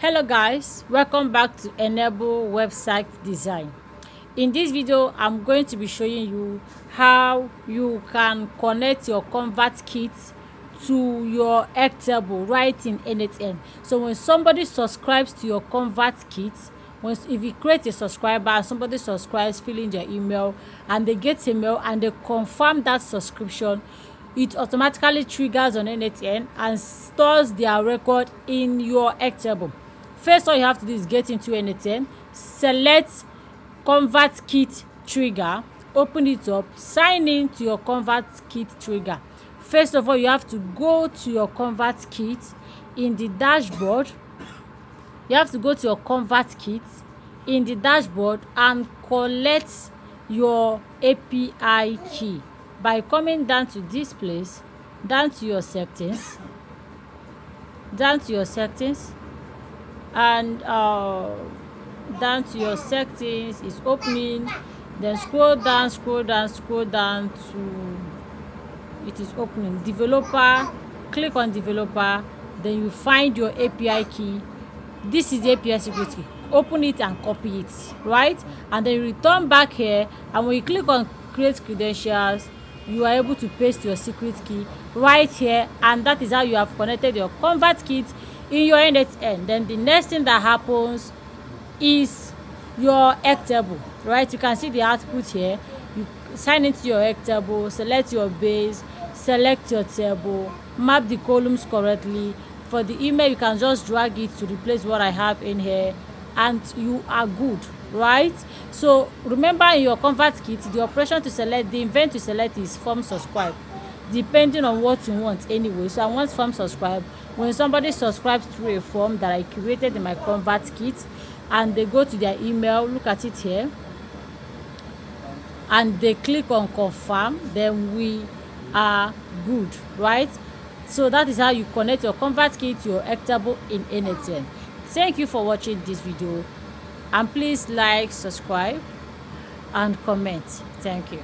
Hello guys, welcome back to Enable Website Design. In this video, I'm going to be showing you how you can connect your ConvertKit to your Airtable right in N8N. So when somebody subscribes to your ConvertKit, if you create a subscriber and somebody subscribes, fill in their email and they get a mail and they confirm that subscription, it automatically triggers on N8N and stores their record in your Airtable. First, all you have to do is get into N8N, select ConvertKit trigger, open it up, sign in to your ConvertKit trigger. First of all, you have to go to your ConvertKit in the dashboard. You have to go to your ConvertKit in the dashboard and collect your API key by coming down to this place, down to your settings, and down to your settings is opening. Then scroll down to it is opening developer. Click on developer, then you find your API key. This is the API secret key. Open it and copy it, right? And then you return back here, and when you click on create credentials, you are able to paste your secret key right here, and that is how you have connected your ConvertKit in your N8N. Then the next thing that happens is your Airtable, right? You can see the output here. You sign into your Airtable, select your base, select your table, map the columns correctly. For the email, you can just drag it to replace what I have in here, and you are good, right? So remember, in your ConvertKit, the operation to select, the event to select is form subscribe, depending on what you want anyway. So I want form subscribe. When somebody subscribes through a form that I created in my ConvertKit and they go to their email, look at it here, and they click on confirm, then we are good, right? So that is how you connect your ConvertKit to your Airtable in N8N. Thank you for watching this video, and please like, subscribe and comment. Thank you.